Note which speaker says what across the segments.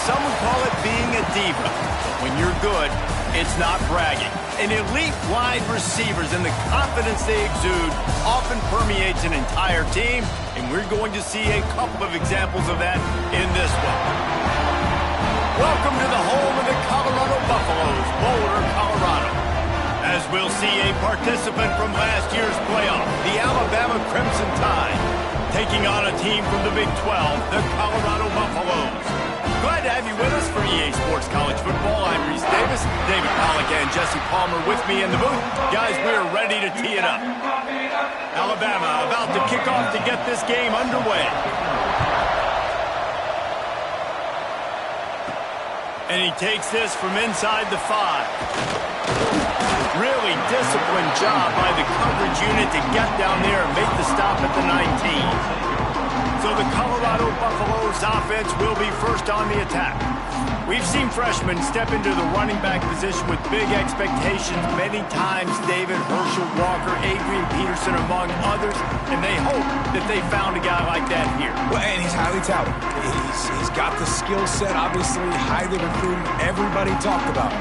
Speaker 1: some would call it being a diva. But when you're good, it's not bragging. And elite wide receivers and the confidence they exude often permeates an entire team, and we're going to see a couple of examples of that in this one. Welcome to the home of the Colorado Buffaloes, Boulder, Colorado. As we'll see a participant from last year's playoff, the Alabama Crimson Tide, taking on a team from the Big 12, the Colorado Buffaloes. Glad to have you with us for EA Sports College Football. I'm Reese Davis, David Pollack and Jesse Palmer with me in the booth. Guys, we are ready to tee it up. Alabama about to kick off to get this game underway. And he takes this from inside the 5. Really disciplined job by the coverage unit to get down there and make the stop at the 19. So the Colorado Buffaloes offense will be first on the attack. We've seen freshmen step into the running back position with big expectations many times. David, Herschel Walker, Adrian Peterson, among others. And they hope that they found a guy like that here.
Speaker 2: Well, and he's highly touted. He's got the skill set, obviously, highly recruited. Everybody talked about him.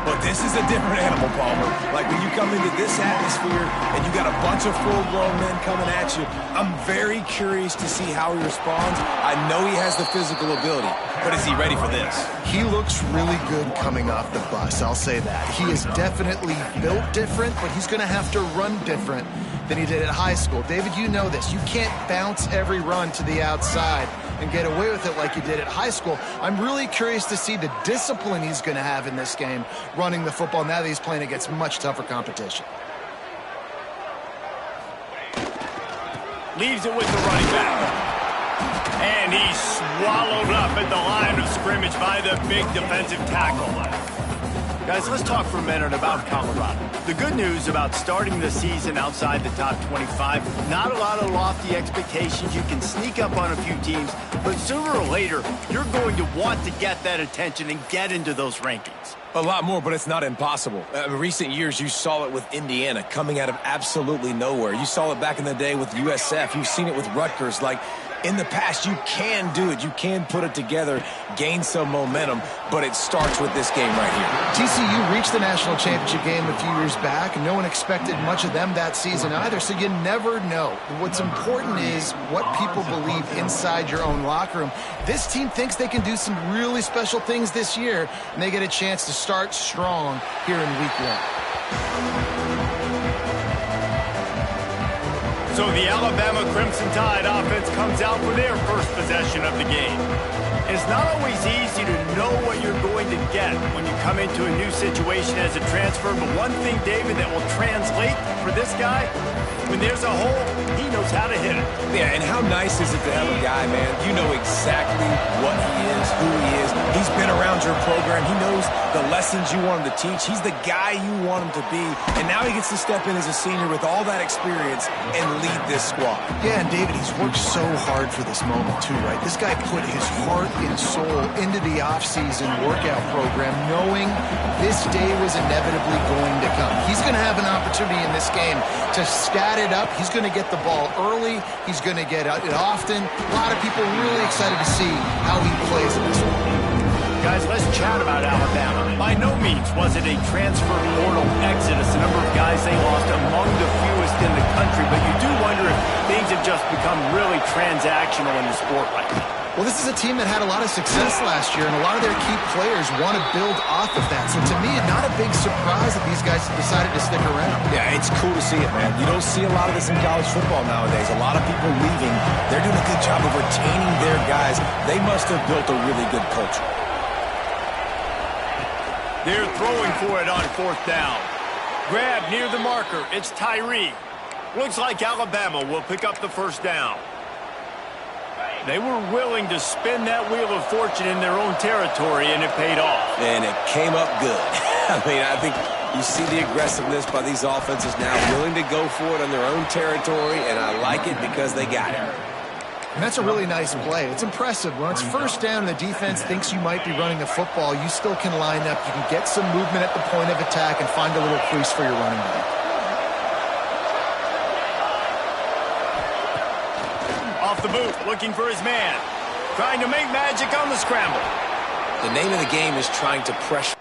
Speaker 2: But this is a different animal, Palmer. Like when you come into this atmosphere and you got a bunch of full-grown men coming at you, I'm very curious to see how he responds. I know he has the physical ability, but is he ready for this?
Speaker 3: He looks really good coming off the bus, I'll say that. He is definitely built different, but he's going to have to run different than he did at high school. David, you know this. You can't bounce every run to the outside and get away with it like you did at high school. I'm really curious to see the discipline he's going to have in this game running the football now that he's playing against much tougher competition.
Speaker 1: Leaves it with the running back. And he's swallowed up at the line of scrimmage by the big defensive tackle. Guys, let's talk for a minute about Colorado. The good news about starting the season outside the top 25, not a lot of lofty expectations. You can sneak up on a few teams, but sooner or later, you're going to want to get that attention and get into those rankings.
Speaker 2: A lot more, but it's not impossible. In recent years, you saw it with Indiana coming out of absolutely nowhere. You saw it back in the day with USF. You've seen it with Rutgers. Like, in the past, you can do it. You can put it together, gain some momentum, but it starts with this game right here.
Speaker 3: TCU reached the national championship game a few years back, and no one expected much of them that season either, so you never know. What's important is what people believe inside your own locker room. This team thinks they can do some really special things this year, and they get a chance to start strong here in week 1.
Speaker 1: So the Alabama Crimson Tide offense comes out for their first possession of the game. It's not always easy to know what you're going to get when you come into a new situation as a transfer, but one thing, David, that will translate for this guy, when there's a hole, he knows how to hit it.
Speaker 2: Yeah, and how nice is it to have a guy, man, you know exactly what he is, who he is. He's been around your program. He knows the lessons you want him to teach. He's the guy you want him to be. And now he gets to step in as a senior with all that experience and lead this squad.
Speaker 3: Yeah, and David, he's worked so hard for this moment too, right? This guy put his heart and soul into the offseason workout program knowing this day was inevitably going to come. He's going to have an opportunity in this game to stat it up. He's going to get the ball early. He's going to get it often. A lot of people really excited to see how he plays in this one.
Speaker 1: Guys, let's chat about Alabama. By no means was it a transfer portal exodus. The number of guys they lost among the fewest in the country, but you do wonder if things have just become really transactional in the sport right now.
Speaker 3: Well, this is a team that had a lot of success last year, and a lot of their key players want to build off of that. So to me, not a big surprise that these guys decided to stick around.
Speaker 2: Yeah, it's cool to see it, man. You don't see a lot of this in college football nowadays. A lot of people leaving. They're doing a good job of retaining their guys. They must have built a really good culture.
Speaker 1: They're throwing for it on 4th down. Grab near the marker. It's Tyree. Looks like Alabama will pick up the first down. They were willing to spin that wheel of fortune in their own territory, and it paid off.
Speaker 2: And it came up good. I mean, I think you see the aggressiveness by these offenses now, willing to go for it on their own territory, and I like it because they got it.
Speaker 3: And that's a really nice play. It's impressive. When it's first down and the defense thinks you might be running the football, you still can line up. You can get some movement at the point of attack and find a little crease for your running back.
Speaker 1: Off the boot, looking for his man. Trying to make magic on the scramble.
Speaker 2: The name of the game is trying to pressure.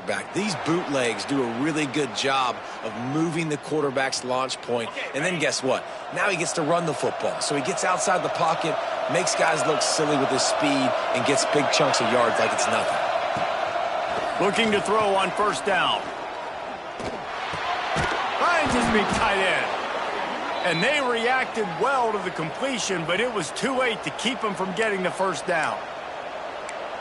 Speaker 2: Back. These bootlegs do a really good job of moving the quarterback's launch point. And then guess what? Now he gets to run the football. So he gets outside the pocket, makes guys look silly with his speed, and gets big chunks of yards like it's nothing.
Speaker 1: Looking to throw on first down. Finds his big tight end. And they reacted well to the completion, but it was too late to keep him from getting the first down.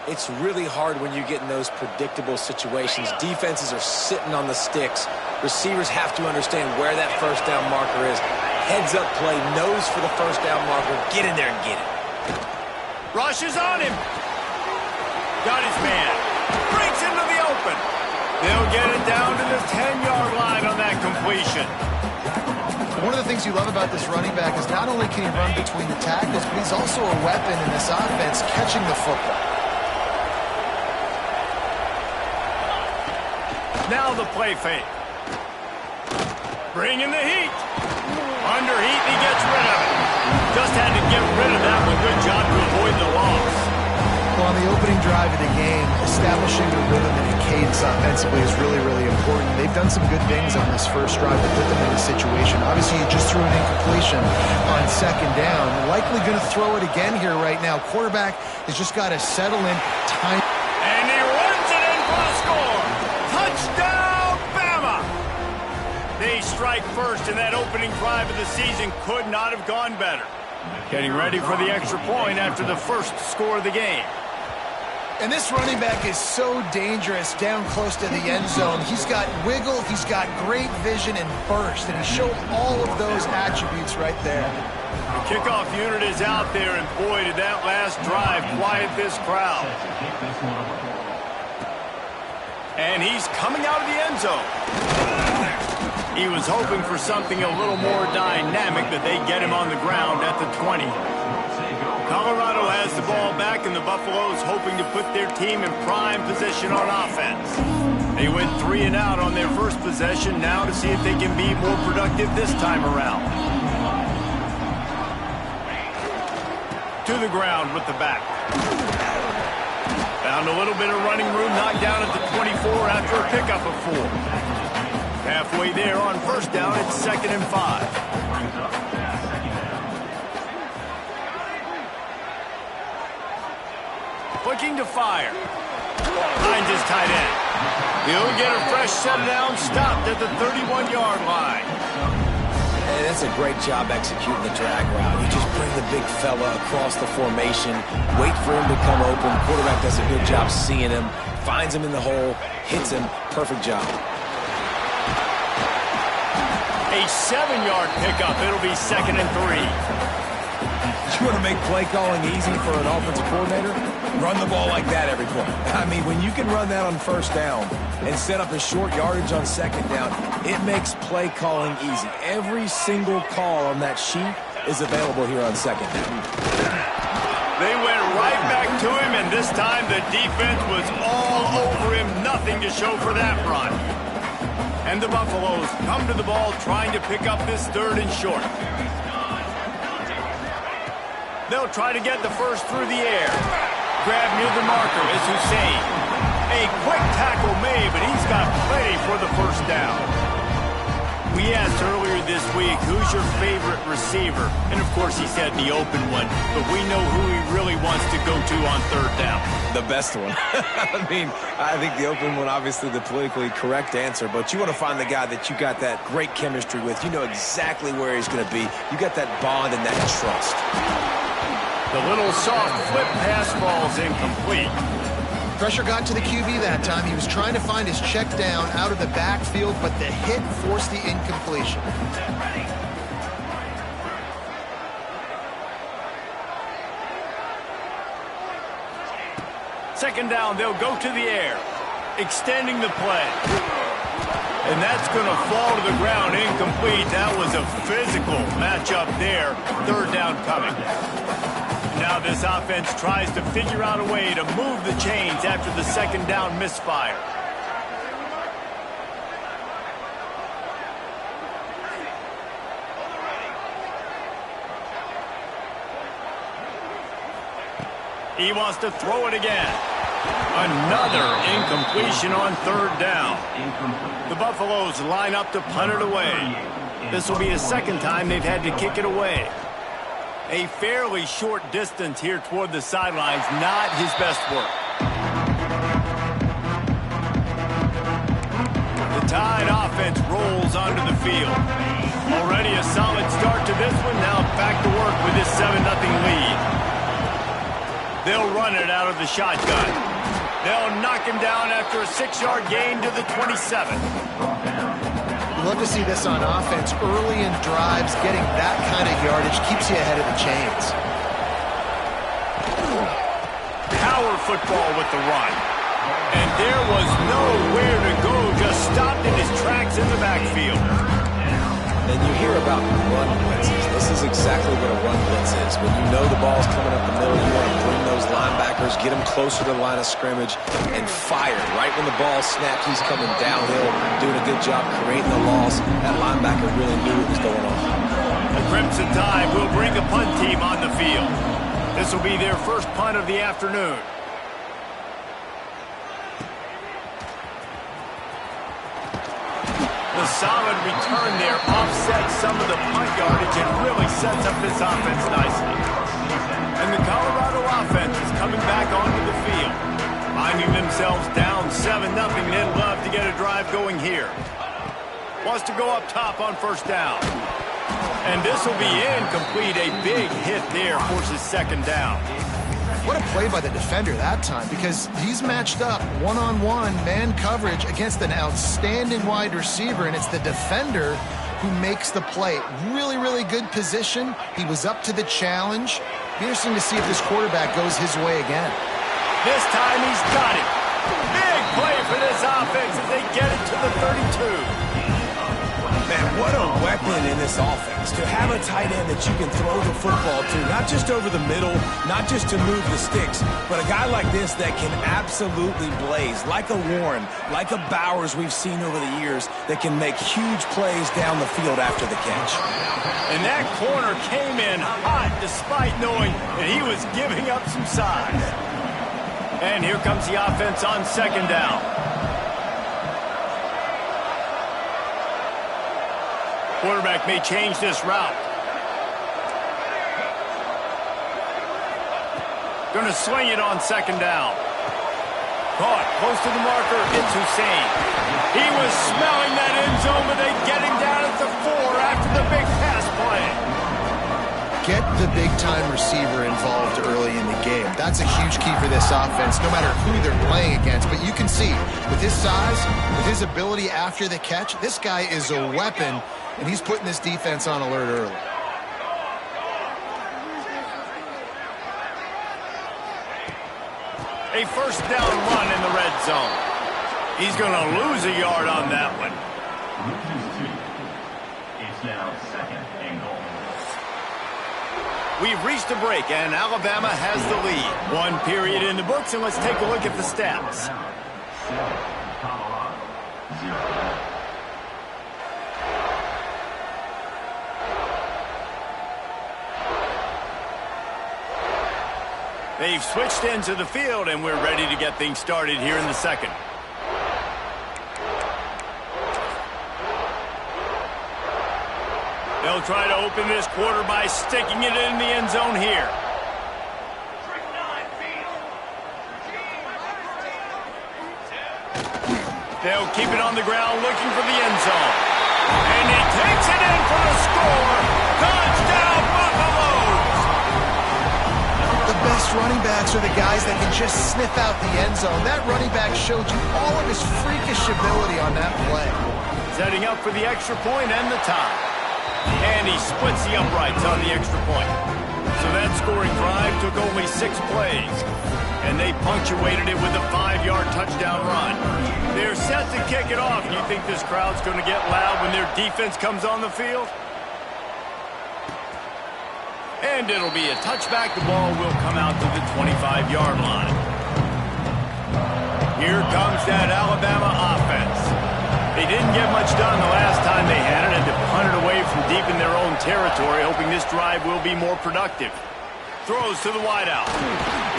Speaker 2: It's really hard when you get in those predictable situations. Defenses are sitting on the sticks. Receivers have to understand where that first down marker is. Heads up play, nose for the first down marker. Get in there and get it.
Speaker 1: Rushes on him. Got his man. Breaks into the open. They'll get it down to the 10-yard line on that completion.
Speaker 3: One of the things you love about this running back is not only can he run between the tackles, but he's also a weapon in this offense catching the football.
Speaker 1: Now the play fake. Bringing the heat. Under heat, he gets rid of it. Just had to get rid of that one. Good job to avoid the loss.
Speaker 3: Well, on the opening drive of the game, establishing the rhythm and a cadence offensively is really, really important. They've done some good things on this first drive to put them in this situation. Obviously, he just threw an incompletion on second down. Likely going to throw it again here right now. Quarterback has just got to settle in time.
Speaker 1: And he runs it in for the score. Touchdown, Bama! They strike first, and that opening drive of the season could not have gone better. Getting ready for the extra point after the first score of the game.
Speaker 3: And this running back is so dangerous down close to the end zone. He's got wiggle, he's got great vision and burst, and he showed all of those attributes right there.
Speaker 1: The kickoff unit is out there, and boy, did that last drive quiet this crowd. And he's coming out of the end zone. He was hoping for something a little more dynamic, that they get him on the ground at the 20. Colorado has the ball back, and the Buffaloes hoping to put their team in prime position on offense. They went 3 and out on their first possession, now to see if they can be more productive this time around. To the ground with the back. Found a little bit of running room, knocked down at the 24 after a pickup of 4. Halfway there on first down, it's 2nd and 5. Looking to fire. Finds his tight end. He'll get a fresh set down, stopped at the 31-yard line.
Speaker 2: And that's a great job executing the drag route. You just bring the big fella across the formation, wait for him to come open. Quarterback does a good job seeing him, finds him in the hole, hits him. Perfect job.
Speaker 1: A 7-yard pickup. It'll be 2nd and 3.
Speaker 2: You want to make play calling easy for an offensive coordinator? Run the ball like that every play. I mean, when you can run that on first down and set up a short yardage on second down, it makes play calling easy. Every single call on that sheet is available here on second down.
Speaker 1: They went right back to him, and this time the defense was all over him. Nothing to show for that run. And the Buffaloes come to the ball trying to pick up this 3rd and short. They'll try to get the first through the air. Grab near the marker is Hussein. A quick tackle made, but he's got plenty for the first down. We asked earlier this week, who's your favorite receiver? And, of course, he said the open one, but we know who he really wants to go to on 3rd down.
Speaker 2: The best one. I mean, I think the open one, obviously the politically correct answer, but you want to find the guy that you got that great chemistry with. You know exactly where he's going to be. You got that bond and that trust.
Speaker 1: The little soft flip pass falls incomplete.
Speaker 3: Pressure got to the QB that time. He was trying to find his check down out of the backfield, but the hit forced the incompletion.
Speaker 1: Second down, they'll go to the air, extending the play. And that's going to fall to the ground incomplete. That was a physical matchup there. 3rd down coming. Now this offense tries to figure out a way to move the chains after the second down misfire. He wants to throw it again. Another incompletion on 3rd down. The Buffaloes line up to punt it away. This will be the 2nd time they've had to kick it away. A fairly short distance here toward the sidelines, not his best work. The Tide offense rolls onto the field. Already a solid start to this one, now back to work with this 7-0 lead. They'll run it out of the shotgun. They'll knock him down after a 6-yard gain to the 27.
Speaker 3: You love to see this on offense. Early in drives, getting that kind of yardage keeps you ahead of the chains.
Speaker 1: Power football with the run. And there was nowhere to go, just stopped in his tracks in the backfield.
Speaker 2: And you hear about run blitzes. This is exactly what a run blitz is. When you know the ball's coming up the middle, you want to bring those linebackers, get them closer to the line of scrimmage, and fire. Right when the ball snaps, he's coming downhill, doing a good job creating the loss. That linebacker really knew what was going on.
Speaker 1: The Crimson Tide will bring a punt team on the field. This will be their first punt of the afternoon. The solid return there offsets some of the punt yardage and really sets up this offense nicely. And the Colorado offense is coming back onto the field. Finding themselves down 7-0, they'd love to get a drive going here. Wants to go up top on 1st down. And this will be incomplete. A big hit there forces 2nd down.
Speaker 3: What a play by the defender that time, because he's matched up one-on-one man coverage against an outstanding wide receiver, and it's the defender who makes the play. Really, really good position. He was up to the challenge. Be interesting to see if this quarterback goes his way again.
Speaker 1: This time he's got it. Big play for this offense as they get it to the 32.
Speaker 2: Man, what a weapon in this offense. To have a tight end that you can throw the football to, not just over the middle, not just to move the sticks, but a guy like this that can absolutely blaze, like a Warren, like a Bowers we've seen over the years, that can make huge plays down the field after the catch.
Speaker 1: And that corner came in hot despite knowing that he was giving up some size. And here comes the offense on 2nd down. Quarterback may change this route. Going to swing it on 2nd down. Caught close to the marker. It's Hussein. He was smelling that end zone, but they get him down at the 4 after the big pass play.
Speaker 3: Get the big-time receiver involved early in the game. That's a huge key for this offense, no matter who they're playing against. But you can see, with his size, with his ability after the catch, this guy is a weapon. And he's putting this defense on alert early.
Speaker 1: A 1st down run in the red zone. He's going to lose a yard on that one.
Speaker 4: It's now 2nd and goal.
Speaker 1: We've reached a break, and Alabama has the lead. One period in the books, and let's take a look at the stats. They've switched into the field, and we're ready to get things started here in the second. They'll try to open this quarter by sticking it in the end zone here. They'll keep it on the ground looking for the end zone. And he takes it in for the score. Touchdown, Buffaloes!
Speaker 3: The best running backs are the guys that can just sniff out the end zone. That running back showed you all of his freakish ability on that play.
Speaker 1: Setting up for the extra point and the tie. And he splits the uprights on the extra point. So that scoring drive took only 6 plays. And they punctuated it with a 5-yard touchdown run. They're set to kick it off. You think this crowd's going to get loud when their defense comes on the field? And it'll be a touchback. The ball will come out to the 25-yard line. Here comes that Alabama offense. They didn't get much done the last time they had it, and to punt it away from deep in their own territory, hoping this drive will be more productive. Throws to the wideout.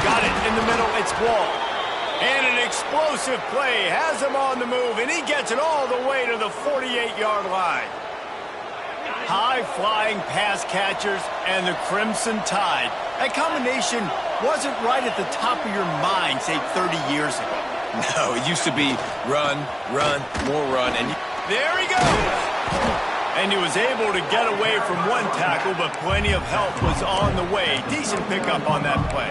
Speaker 1: Got it in the middle. It's Wall. And an explosive play. Has him on the move, and he gets it all the way to the 48-yard line. High-flying pass catchers and the Crimson Tide. That combination wasn't right at the top of your mind, say, 30 years ago.
Speaker 2: No, it used to be run, run, more run, and
Speaker 1: there he goes! And he was able to get away from one tackle, but plenty of help was on the way. Decent pickup on that play.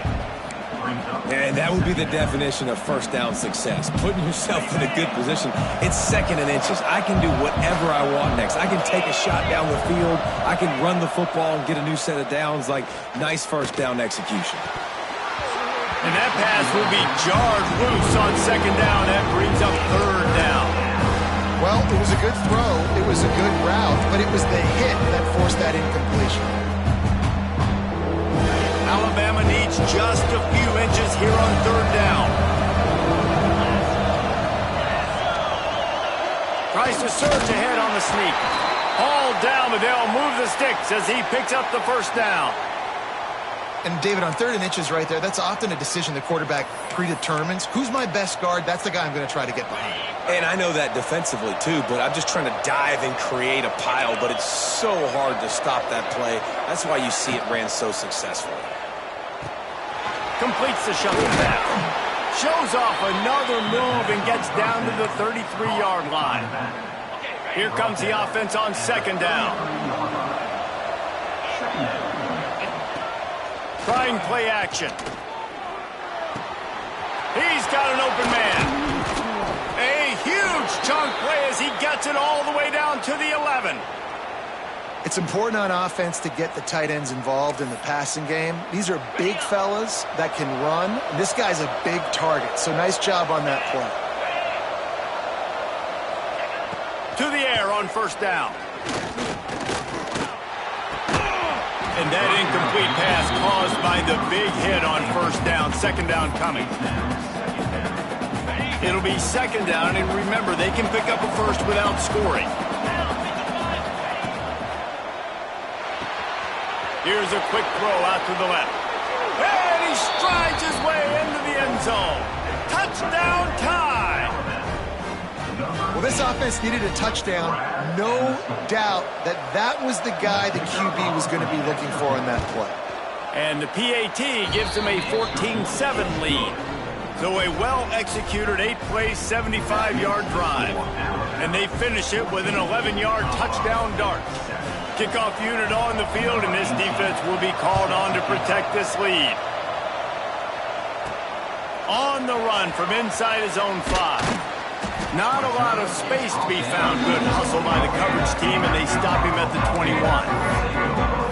Speaker 2: And that would be the definition of first down success. Putting yourself in a good position. It's 2nd and inches. I can do whatever I want next. I can take a shot down the field. I can run the football and get a new set of downs. Like, nice first down execution.
Speaker 1: And that pass will be jarred loose on 2nd down. That brings up 3rd down.
Speaker 3: Well, it was a good throw. It was a good route, but it was the hit that forced that incompletion.
Speaker 1: Alabama needs just a few inches here on 3rd down. Tries to surge ahead on the sneak. Hauled down, but they'll move the sticks as he picks up the 1st down.
Speaker 3: And, David, on 3rd and inches right there, that's often a decision the quarterback predetermines. Who's my best guard? That's the guy I'm going to try to get behind.
Speaker 2: And I know that defensively, too, but I'm just trying to dive and create a pile, but it's so hard to stop that play. That's why you see it ran so successfully.
Speaker 1: Completes the shuffle back. Shows off another move and gets down to the 33-yard line. Here comes the offense on 2nd down. Trying play action. He's got an open man. A huge chunk play as he gets it all the way down to the 11.
Speaker 3: It's important on offense to get the tight ends involved in the passing game. These are big fellas that can run. This guy's a big target, so nice job on that play.
Speaker 1: To the air on 1st down. And that incomplete pass caused by the big hit on 1st down. 2nd down coming. It'll be 2nd down, and remember, they can pick up a first without scoring. Here's a quick throw out to the left. And he strides his way into the end zone. Touchdown time!
Speaker 3: Well, this offense needed a touchdown. No doubt that that was the guy the QB was going to be looking for in that play.
Speaker 1: And the PAT gives him a 14-7 lead. So a well-executed 8-play, 75-yard drive. And they finish it with an 11-yard touchdown dart. Kickoff unit on the field, and this defense will be called on to protect this lead. On the run from inside his own 5. Not a lot of space to be found. Good hustle by the coverage team, and they stop him at the 21.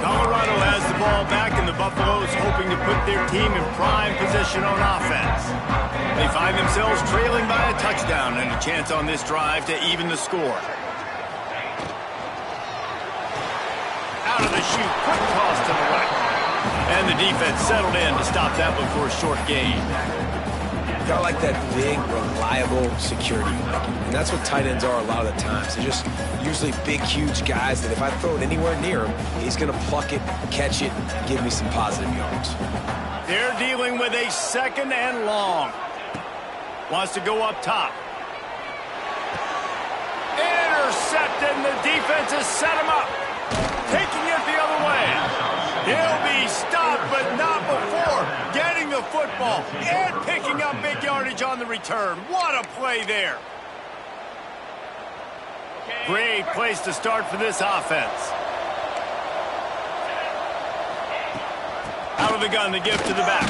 Speaker 1: Colorado has the ball back, and the Buffaloes hoping to put their team in prime position on offense. They find themselves trailing by a touchdown and a chance on this drive to even the score. Out of the chute, quick toss to the right. And the defense settled in to stop that one for a short gain.
Speaker 2: Got like that big, reliable security. And that's what tight ends are a lot of the times. They're just usually big, huge guys that if I throw it anywhere near him, he's going to pluck it, catch it, and give me some positive yards.
Speaker 1: They're dealing with a 2nd and long. Wants to go up top. Intercepted, and the defense has set him up. Taking it the other way. He'll be stopped, but not before getting the football and picking up big yardage on the return. What a play there. Great place to start for this offense. Out of the gun, the give to the back.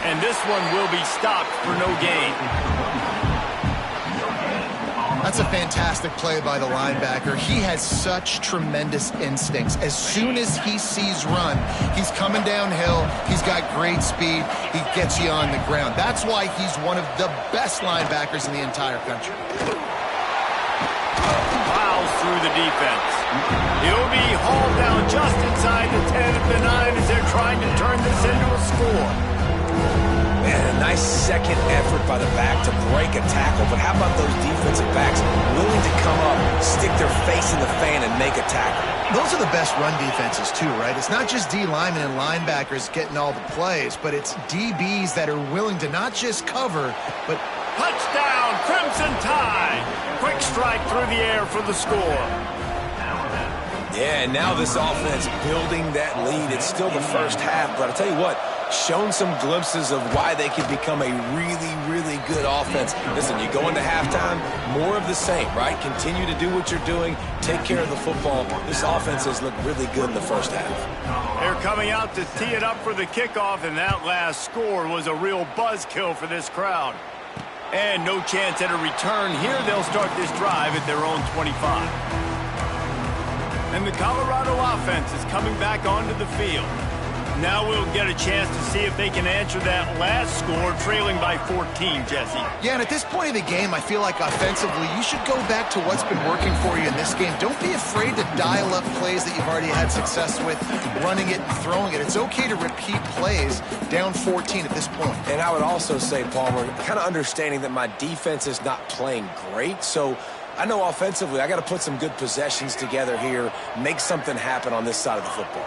Speaker 1: And this one will be stopped for no gain.
Speaker 3: That's a fantastic play by the linebacker. He has such tremendous instincts. As soon as he sees run, he's coming downhill. He's got great speed. He gets you on the ground. That's why he's one of the best linebackers in the entire country.
Speaker 1: Plows through the defense. He'll be hauled down just inside the 10 of the 9 as they're trying to turn this into a score.
Speaker 2: Man, a nice second effort by the back to break a tackle. But how about those defensive backs willing to come up, stick their face in the fan, and make a tackle?
Speaker 3: Those are the best run defenses, too, right? It's not just D linemen and linebackers getting all the plays, but it's DBs that are willing to not just cover, but...
Speaker 1: Touchdown, Crimson Tide! Quick strike through the air for the score.
Speaker 2: Yeah, and now this offense building that lead. It's still the first half, but I'll tell you what, shown some glimpses of why they could become a really, really good offense. Listen, you go into halftime, more of the same, right? Continue to do what you're doing, take care of the football. This offense has looked really good in the first half.
Speaker 1: They're coming out to tee it up for the kickoff, and that last score was a real buzzkill for this crowd. And no chance at a return here. They'll start this drive at their own 25. And the Colorado offense is coming back onto the field. Now we'll get a chance to see if they can answer that last score, trailing by 14, Jesse.
Speaker 3: Yeah, and at this point of the game, I feel like offensively, you should go back to what's been working for you in this game. Don't be afraid to dial up plays that you've already had success with, running it and throwing it. It's okay to repeat plays down 14 at this point.
Speaker 2: And I would also say, Palmer, kind of understanding that my defense is not playing great, so I know offensively I got to put some good possessions together here, make something happen on this side of the football.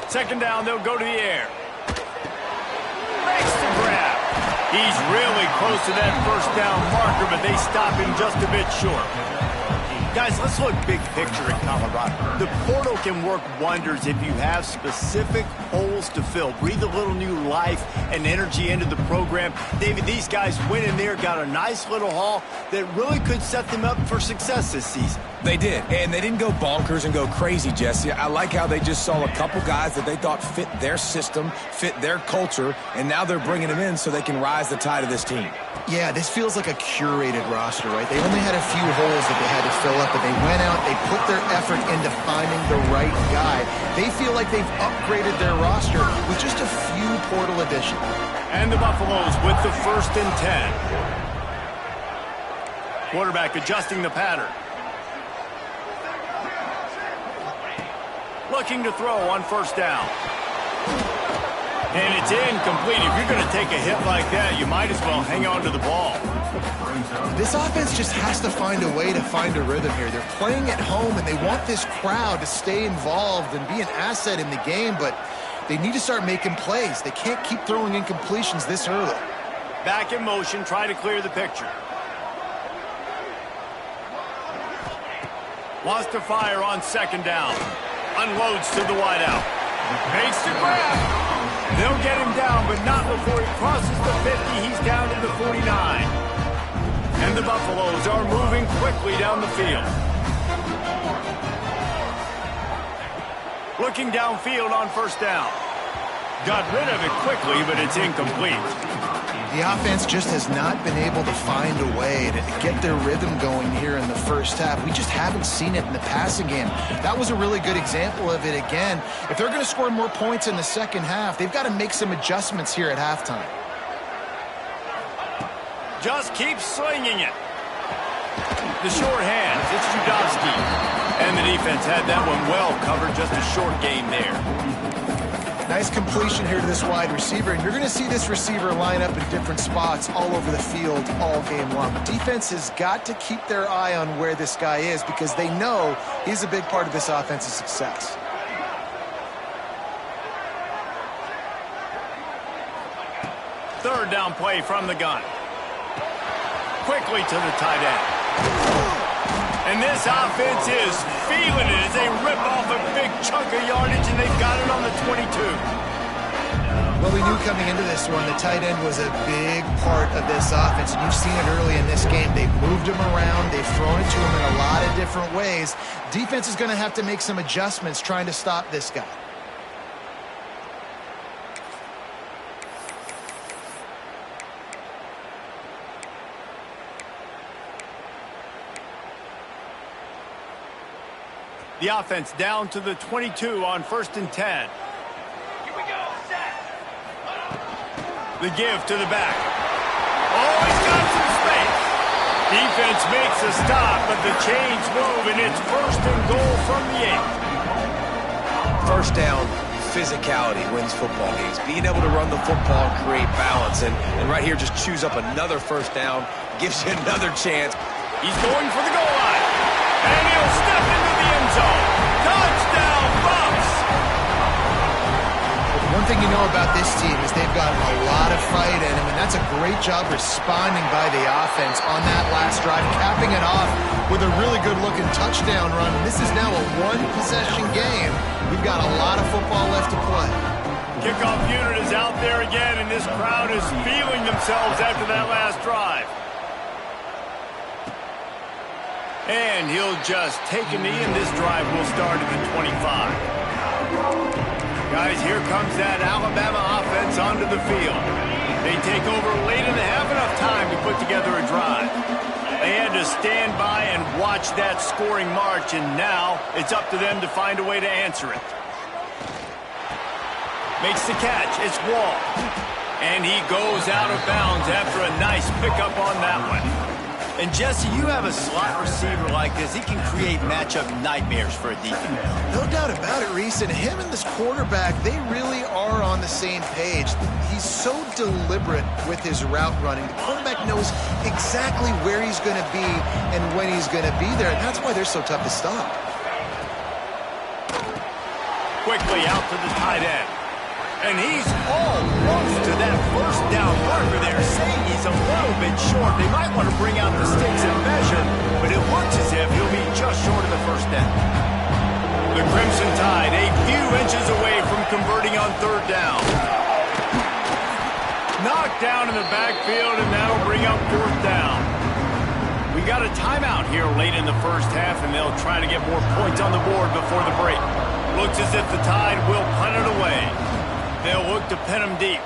Speaker 1: Second down, they'll go to the air. Makes the grab. He's really close to that first down marker, but they stop him just a bit short. Guys, let's look big picture in Colorado. The portal can work wonders if you have specific holes to fill. Breathe a little new life and energy into the program. David, these guys went in there, got a nice little haul that really could set them up for success this season.
Speaker 2: They did, and they didn't go bonkers and go crazy, Jesse. I like how they just saw a couple guys that they thought fit their system, fit their culture, and now they're bringing them in so they can rise the tide of this team.
Speaker 3: Yeah, this feels like a curated roster, right? They only had a few holes that they had to fill up, but they went out, they put their effort into finding the right guy. They feel like they've upgraded their roster with just a few portal additions.
Speaker 1: And the Buffaloes with the 1st and 10. Quarterback adjusting the pattern. Looking to throw on first down. And it's incomplete. If you're going to take a hit like that, you might as well hang on to the ball.
Speaker 3: This offense just has to find a way to find a rhythm here. They're playing at home, and they want this crowd to stay involved and be an asset in the game, but they need to start making plays. They can't keep throwing incompletions this early.
Speaker 1: Back in motion, try to clear the picture. Wants to fire on second down. Unloads to the wideout. Makes the grab. They'll get him down, but not before he crosses the 50. He's down to the 49. And the Buffaloes are moving quickly down the field. Looking downfield on first down. Got rid of it quickly, but it's incomplete.
Speaker 3: The offense just has not been able to find a way to get their rhythm going here in the first half. We just haven't seen it in the passing game. That was a really good example of it again. If they're going to score more points in the second half, they've got to make some adjustments here at halftime.
Speaker 1: Just keep slinging it. The short hands, it's Judowski. The defense had that one well covered, just a short gain there.
Speaker 3: Nice completion here to this wide receiver, and you're going to see this receiver line up in different spots all over the field all game long. Defense has got to keep their eye on where this guy is because they know he's a big part of this offense's success.
Speaker 1: Third down play from the gun. Quickly to the tight end. And this offense is feeling it as they rip off a big chunk of yardage, and they've got it on the 22.
Speaker 3: Well, we knew coming into this one the tight end was a big part of this offense, and you've seen it early in this game. They've moved him around. They've thrown it to him in a lot of different ways. Defense is going to have to make some adjustments trying to stop this guy.
Speaker 1: The offense down to the 22 on 1st and 10. Here we go, set. The give to the back. Oh, he's got some space. Defense makes a stop, but the chains move, and it's 1st and goal from the 8.
Speaker 2: First down, physicality wins football games. Being able to run the football and create balance. And right here, just choose up another first down, gives you another chance.
Speaker 1: He's going for the goal line. And he'll step into the end zone. Touchdown, Bucs!
Speaker 3: One thing you know about this team is they've got a lot of fight in them, and that's a great job responding by the offense on that last drive, capping it off with a really good-looking touchdown run. This is now a one-possession game. We've got a lot of football left to play.
Speaker 1: Kickoff unit is out there again, and this crowd is feeling themselves after that last drive. And he'll just take a knee, and this drive will start at the 25. Guys, here comes that Alabama offense onto the field. They take over late in the half, enough time to put together a drive. They had to stand by and watch that scoring march, and now it's up to them to find a way to answer it. Makes the catch. It's Wall. And he goes out of bounds after a nice pickup on that one. And, Jesse, you have a slot receiver like this. He can create matchup nightmares for a defense.
Speaker 3: No doubt about it, Reese. And him and this quarterback, they really are on the same page. He's so deliberate with his route running. The quarterback knows exactly where he's going to be and when he's going to be there. And that's why they're so tough to stop.
Speaker 1: Quickly out to the tight end. And he's almost to that first down marker there, saying he's a little bit short. They might want to bring out the sticks and measure, but it looks as if he'll be just short of the first down. The Crimson Tide a few inches away from converting on 3rd down. Knocked down in the backfield, and that'll bring up 4th down. We got a timeout here late in the first half, and they'll try to get more points on the board before the break. Looks as if the Tide will punt it away. They'll look to pin him deep.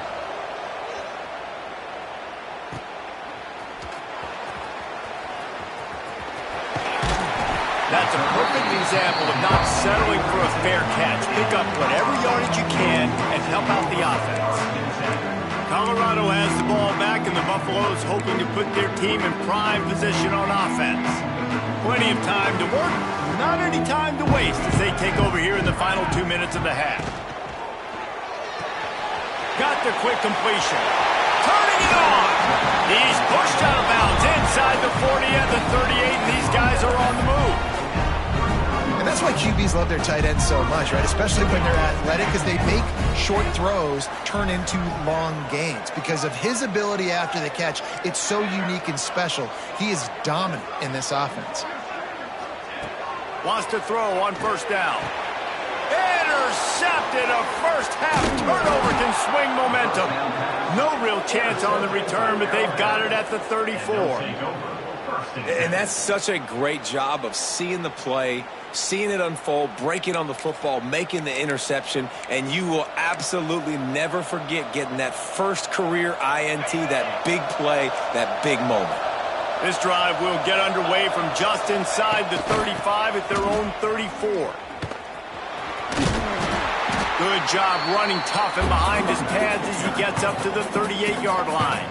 Speaker 1: That's a perfect example of not settling for a fair catch. Pick up whatever yardage you can and help out the offense. Colorado has the ball back, and the Buffaloes hoping to put their team in prime position on offense. Plenty of time to work, not any time to waste as they take over here in the final 2 minutes of the half. Got the quick completion. Turning it on. He's pushed out of bounds inside the 40 and the 38, and these guys are on the move.
Speaker 3: And that's why QBs love their tight ends so much, right? Especially when they're athletic, because they make short throws turn into long gains. Because of his ability after the catch, it's so unique and special. He is dominant in this offense.
Speaker 1: Wants to throw on 1st down. Intercepted. A first half turnover can swing momentum. No real chance on the return, but they've got it at the 34.
Speaker 2: And that's such a great job of seeing the play, seeing it unfold, breaking on the football, making the interception, and you will absolutely never forget getting that first career INT, that big play, that big moment.
Speaker 1: This drive will get underway from just inside the 35 at their own 34. Good job running tough and behind his pads as he gets up to the 38-yard line.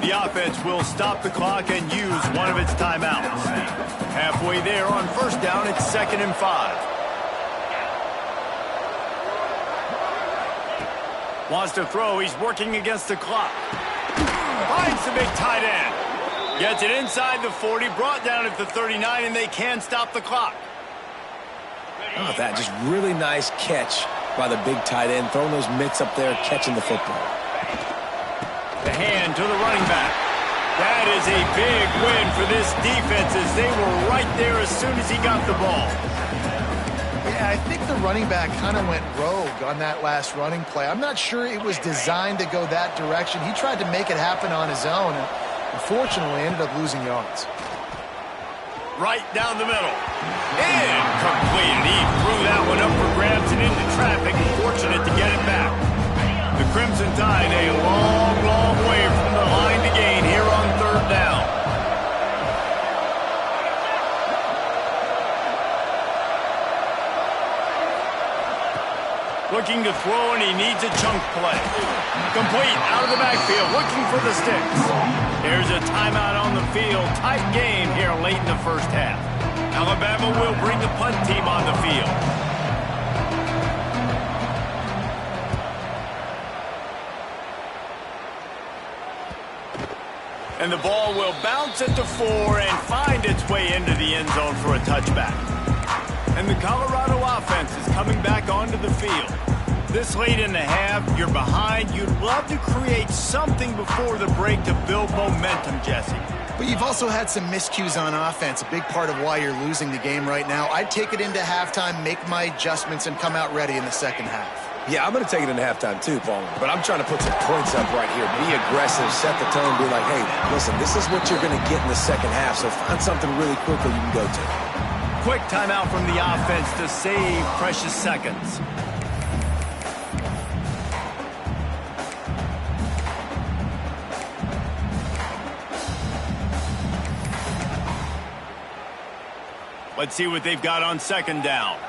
Speaker 1: The offense will stop the clock and use one of its timeouts. Halfway there on first down, it's 2nd and 5. Wants to throw. He's working against the clock. Finds the big tight end. Gets it inside the 40, brought down at the 39, and they can stop the clock.
Speaker 2: How about that? Just really nice catch by the big tight end, throwing those mitts up there, catching the football.
Speaker 1: The hand to the running back. That is a big win for this defense as they were right there as soon as he got the ball.
Speaker 3: Yeah, I think the running back kind of went rogue on that last running play. I'm not sure it was designed to go that direction. He tried to make it happen on his own and unfortunately ended up losing yards.
Speaker 1: Right down the middle. Incomplete. He threw that one up for grabs and into traffic. Fortunate to get it back. The Crimson Tide a long, long way from the line to gain here on 3rd down. Looking to throw, and he needs a chunk play. Complete out of the backfield, looking for the sticks. There's a timeout on the field. Tight game here late in the first half. Alabama will bring the punt team on the field. And the ball will bounce at the 4 and find its way into the end zone for a touchback. And the Colorado offense is coming back onto the field. This late in the half, you're behind. You'd love to create something before the break to build momentum, Jesse.
Speaker 3: But you've also had some miscues on offense, a big part of why you're losing the game right now. I'd take it into halftime, make my adjustments, and come out ready in the second half.
Speaker 2: Yeah, I'm going to take it into halftime too, Paul. But I'm trying to put some points up right here. Be aggressive, set the tone, be like, hey, listen, this is what you're going to get in the second half, so find something really quickly you can go to.
Speaker 1: Quick timeout from the offense to save precious seconds. Let's see what they've got on 2nd down.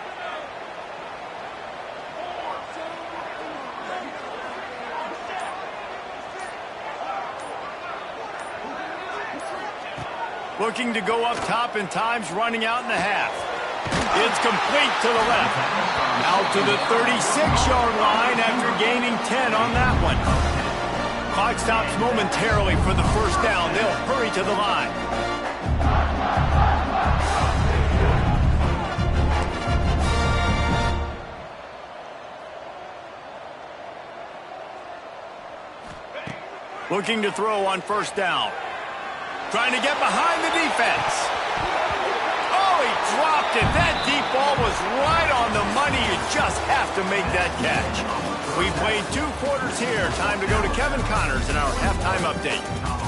Speaker 1: Looking to go up top, and time's running out in the half. It's complete to the left. Out to the 36-yard line after gaining 10 on that one. Clock stops momentarily for the first down. They'll hurry to the line. Looking to throw on first down. Trying to get behind the defense. Oh, he dropped it. That deep ball was right on the money. You just have to make that catch. We played 2 quarters here. Time to go to Kevin Connors in our halftime update.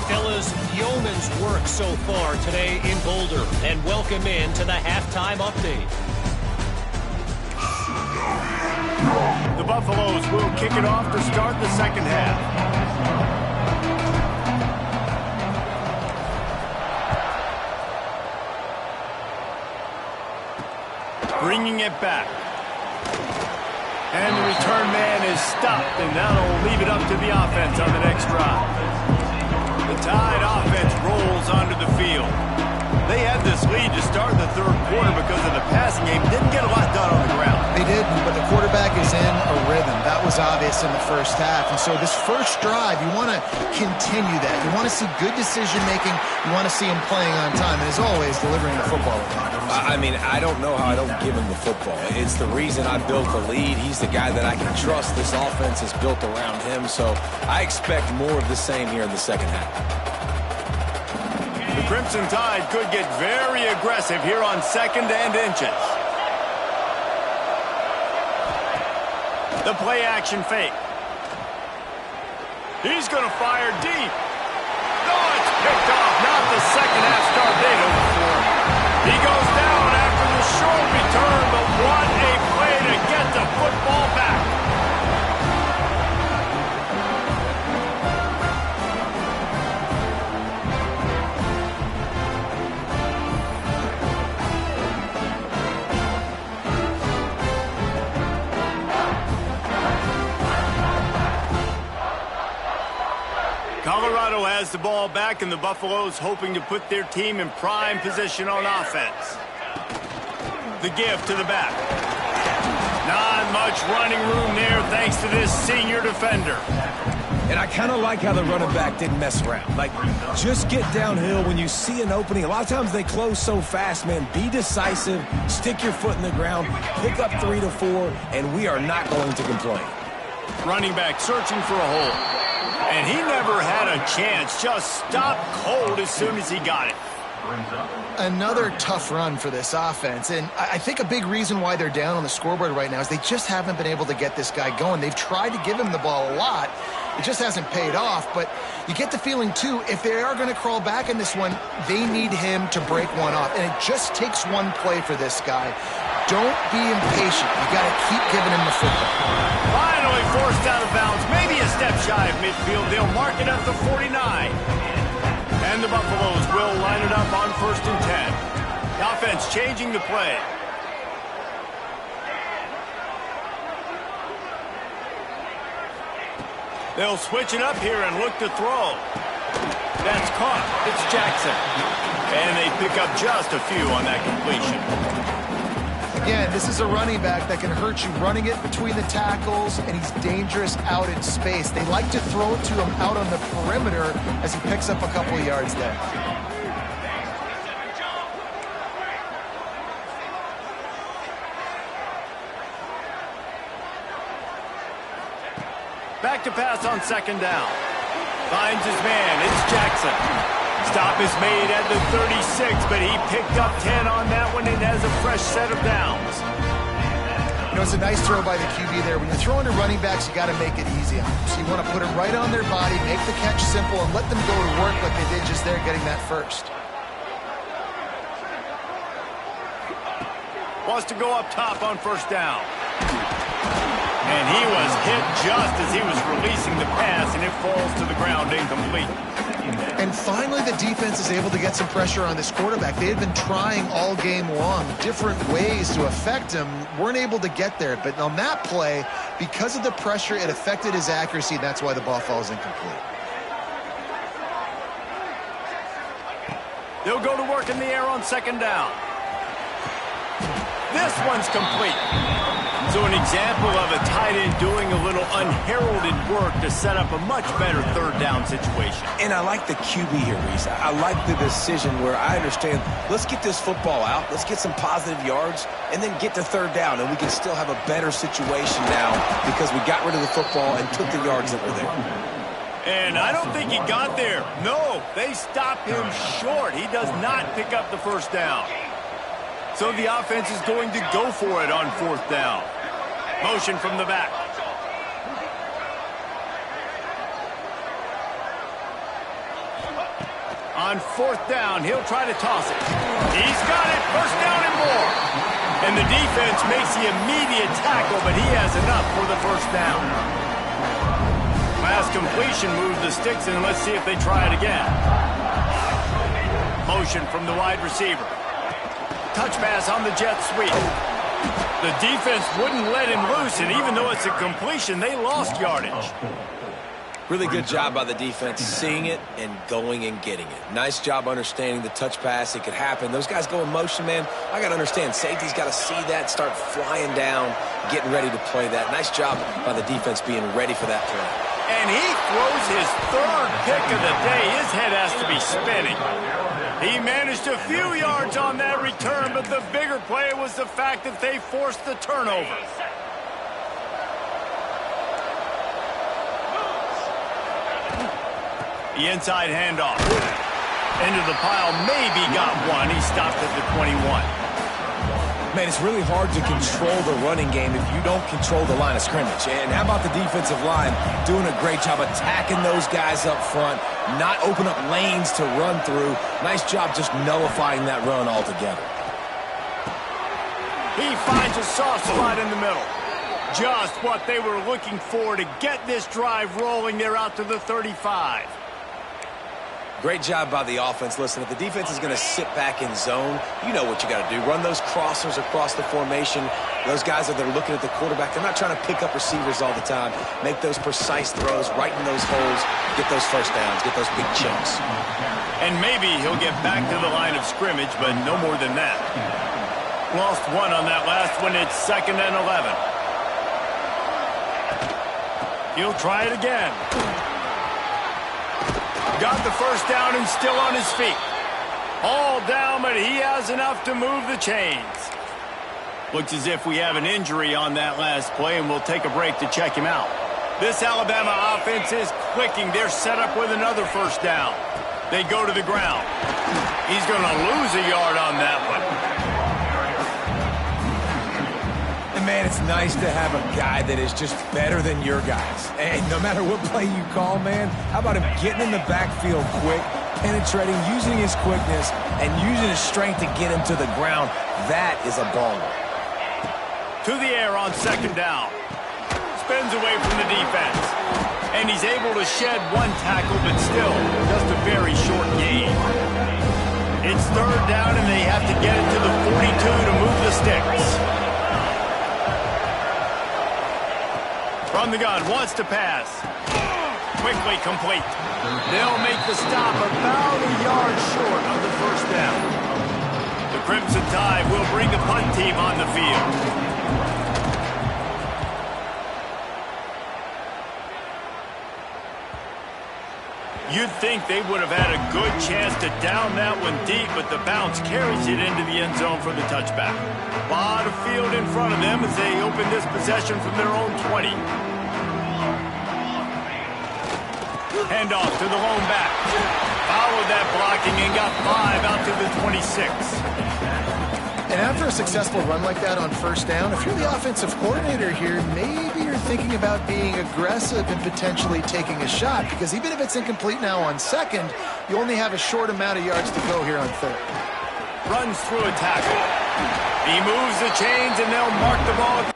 Speaker 4: Fellas, yeoman's work so far today in Boulder. And welcome in to the halftime update.
Speaker 1: The Buffaloes will kick it off to start the second half. Bringing it back. And the return man is stopped, and that'll leave it up to the offense on the next drive. The Tide offense rolls onto the field. They had this lead to start the 3rd quarter because of the passing game. Didn't get a lot done on the ground.
Speaker 3: They didn't, but the quarterback is in a rhythm. That was obvious in the first half. And so this first drive, you want to continue that. You want to see good decision-making. You want to see him playing on time. And as always, delivering the football.
Speaker 2: I mean, I don't know how I don't give him the football. It's the reason I built the lead. He's the guy that I can trust. This offense is built around him. So I expect more of the same here in the second half.
Speaker 1: The Crimson Tide could get very aggressive here on 2nd and inches. The play action fake. He's going to fire deep. No, it's picked off. Not the second half start they'd hoped for. He goes down after the short return, but what a play to get the football back. Colorado has the ball back, and the Buffaloes hoping to put their team in prime position on offense. The give to the back. Not much running room there thanks to this senior defender.
Speaker 2: And I kind of like how the running back didn't mess around. Like, just get downhill when you see an opening. A lot of times they close so fast, man. Be decisive, stick your foot in the ground, pick up 3 to 4, and we are not going to complain.
Speaker 1: Running back searching for a hole. And he never had a chance. Just stopped cold as soon as he got it.
Speaker 3: Another tough run for this offense, and I think a big reason why they're down on the scoreboard right now is they just haven't been able to get this guy going. They've tried to give him the ball a lot. It just hasn't paid off, but you get the feeling, too, if they are going to crawl back in this one, they need him to break one off, and it just takes one play for this guy. Don't be impatient. You got to keep giving him the football.
Speaker 1: Finally forced out of bounds, maybe a step shy of midfield. They'll mark it at the 49. And the Buffaloes will line it up on 1st and 10. The offense changing the play. They'll switch it up here and look to throw. That's caught. It's Jackson. And they pick up just a few on that completion.
Speaker 3: Again, this is a running back that can hurt you running it between the tackles, and he's dangerous out in space. They like to throw it to him out on the perimeter as he picks up a couple of yards there.
Speaker 1: Back to pass on 2nd down. Finds his man. It's Jackson. Stop is made at the 36, but he picked up 10 on that one and has a fresh set of downs.
Speaker 3: You know, it's a nice throw by the QB there. When you're throwing to running backs, you got to make it easy on them. So you want to put it right on their body, make the catch simple, and let them go to work like they did just there getting that first.
Speaker 1: Wants to go up top on 1st down. And he was hit just as he was releasing the pass, and it falls to the ground incomplete.
Speaker 3: And finally, the defense is able to get some pressure on this quarterback. They had been trying all game long, different ways to affect him, weren't able to get there. But on that play, because of the pressure, it affected his accuracy, and that's why the ball falls incomplete.
Speaker 1: They'll go to work in the air on 2nd down. This one's complete. So an example of a tight end doing a little unheralded work to set up a much better 3rd down situation.
Speaker 2: And I like the QB here, Reese. I like the decision where I understand, let's get this football out, let's get some positive yards, and then get to 3rd down, and we can still have a better situation now because we got rid of the football and took the yards that were there.
Speaker 1: And I don't think he got there. No, they stopped him short. He does not pick up the 1st down. So the offense is going to go for it on 4th down. Motion from the back. On 4th down, he'll try to toss it. He's got it. 1st down and more. And the defense makes the immediate tackle, but he has enough for the 1st down. Last completion moves the sticks, and let's see if they try it again. Motion from the wide receiver. Touch pass on the jet sweep. The defense wouldn't let him loose, and even though it's a completion, they lost yardage.
Speaker 2: Really good job by the defense seeing it and going and getting it. Nice job understanding the touch pass. It could happen. Those guys go in motion, man. I got to understand. Safety's got to see that, start flying down, getting ready to play that. Nice job by the defense being ready for that play.
Speaker 1: And he throws his 3rd pick of the day. His head has to be spinning. He managed a few yards on that return, but the bigger play was the fact that they forced the turnover. The inside handoff. Into the pile, maybe got one. He stopped at the 21.
Speaker 2: Man, it's really hard to control the running game if you don't control the line of scrimmage. And how about the defensive line doing a great job attacking those guys up front, not open up lanes to run through. Nice job just nullifying that run altogether.
Speaker 1: He finds a soft spot in the middle. Just what they were looking for to get this drive rolling. They're out to the 35.
Speaker 2: Great job by the offense. Listen, if the defense is going to sit back in zone, you know what you got to do. Run those crossers across the formation. Those guys that are looking at the quarterback, they're not trying to pick up receivers all the time. Make those precise throws right in those holes. Get those first downs. Get those big chunks.
Speaker 1: And maybe he'll get back to the line of scrimmage, but no more than that. Lost one on that last one. It's 2nd and 11. He'll try it again. Got the first down and still on his feet. All down, but he has enough to move the chains. Looks as if we have an injury on that last play, and we'll take a break to check him out. This Alabama offense is clicking. They're set up with another first down. They go to the ground. He's going to lose a yard on that one.
Speaker 2: And, man, it's nice to have a guy that is just better than your guys. And no matter what play you call, man, how about him getting in the backfield quick, penetrating, using his quickness, and using his strength to get him to the ground? That is a baller.
Speaker 1: To the air on 2nd down. Spins away from the defense. And he's able to shed one tackle, but still just a very short gain. It's 3rd down, and they have to get it to the 42 to move the sticks. From the gun, wants to pass. Quickly complete. They'll make the stop about a yard short of the first down. The Crimson Tide will bring the punt team on the field. You'd think they would have had a good chance to down that one deep, but the bounce carries it into the end zone for the touchback. A lot of field in front of them as they open this possession from their own 20. Hand off to the lone back. Followed that blocking and got 5 out to the 26.
Speaker 3: And after a successful run like that on first down, if you're the offensive coordinator here, maybe you're thinking about being aggressive and potentially taking a shot, because even if it's incomplete now on 2nd, you only have a short amount of yards to go here on 3rd.
Speaker 1: Runs through a tackle. He moves the chains, and they'll mark the ball.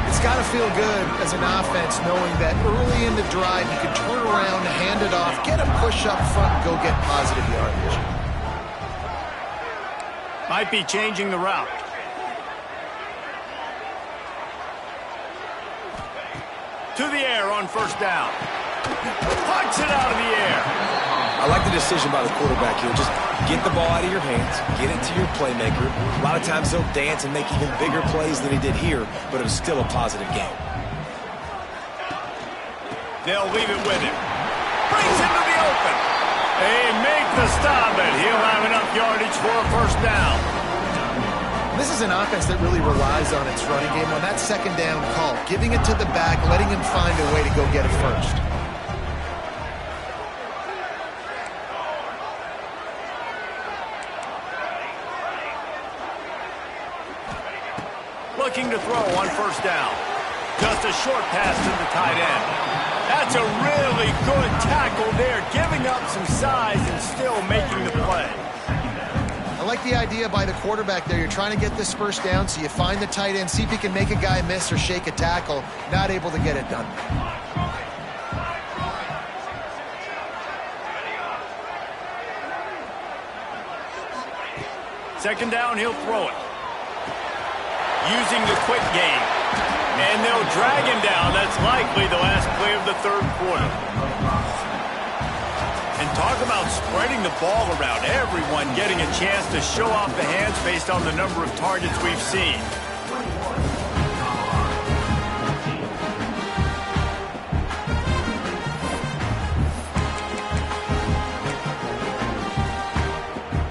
Speaker 3: It's got to feel good as an offense knowing that early in the drive you can turn around, hand it off, get a push up front, and go get positive yardage.
Speaker 1: Might be changing the route. To the air on first down. Punch it out of the air.
Speaker 2: I like the decision by the quarterback here. Just get the ball out of your hands, get it to your playmaker. A lot of times he'll dance and make even bigger plays than he did here, but it was still a positive game.
Speaker 1: They'll leave it with him. Brings him to the open. They make the stop, and he'll have enough yardage for a first down.
Speaker 3: This is an offense that really relies on its running game on that 2nd down call, giving it to the back, letting him find a way to go get it first.
Speaker 1: Looking to throw on first down. Just a short pass to the tight end. That's a really good tackle there, giving up some size and still making the play.
Speaker 3: I like the idea by the quarterback there. You're trying to get this first down, so you find the tight end, see if he can make a guy miss or shake a tackle. Not able to get it done.
Speaker 1: Second down, he'll throw it. Using the quick game. And they'll drag him down. That's likely the last play of the 3rd quarter. And talk about spreading the ball around. Everyone getting a chance to show off the hands based on the number of targets we've seen.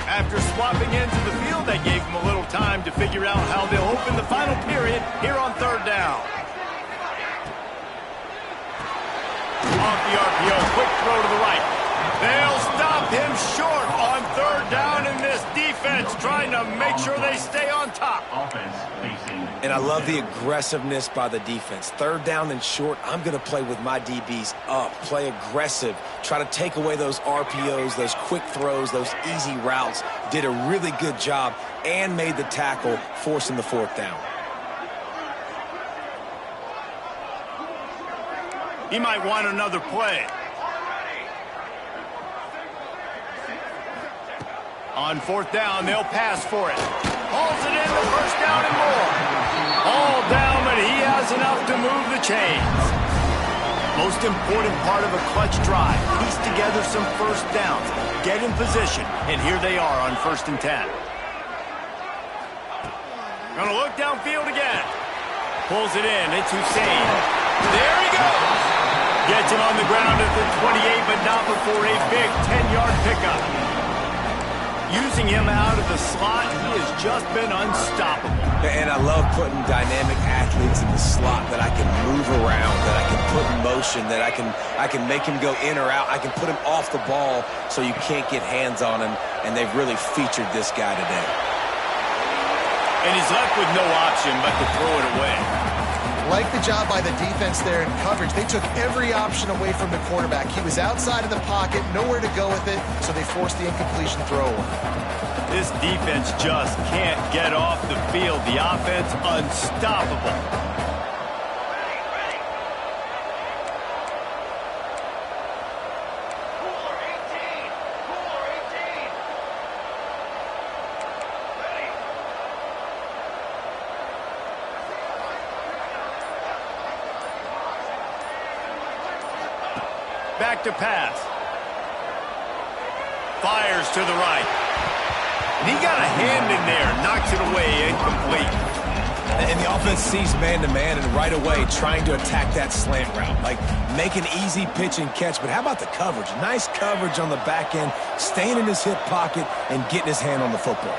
Speaker 1: After swapping into the field, they gave him a little time to figure out how they'll open the final period here on 3rd down. Off the RPO, quick throw to the right. They'll stop him short on 3rd down, and this defense trying to make sure they stay on top.
Speaker 2: And And I love the aggressiveness by the defense. Third down and short, I'm going to play with my DBs up, play aggressive, try to take away those RPOs, those quick throws, those easy routes. Did a really good job and made the tackle, forcing the fourth down.
Speaker 1: He might want another play. On fourth down, they'll pass for it. Hauls it in the first down and more. All down, but he has enough to move the chains. Most important part of a clutch drive. Piece together some first downs. Get in position, and here they are on 1st and 10. Gonna look downfield again. Pulls it in. It's Hussein. There he goes. Gets him on the ground at the 28, but not before a big 10-yard pickup. Using him out of the slot, he has just been unstoppable.
Speaker 2: And I love putting dynamic athletes in the slot that I can move around, that I can put in motion, that I can make him go in or out. I can put him off the ball so you can't get hands on him, and they've really featured this guy today.
Speaker 1: And he's left with no option but to throw it away.
Speaker 3: Like the job by the defense there in coverage. They took every option away from the quarterback. He was outside of the pocket, nowhere to go with it, so they forced the incompletion throw away.
Speaker 1: This defense just can't get off the field. The offense unstoppable. Back to pass. Fires to the right. And he got a hand in there. Knocks it away. Incomplete.
Speaker 2: And the offense sees man-to-man and right away trying to attack that slant route. Like, make an easy pitch and catch. But how about the coverage? Nice coverage on the back end, staying in his hip pocket and getting his hand on the football.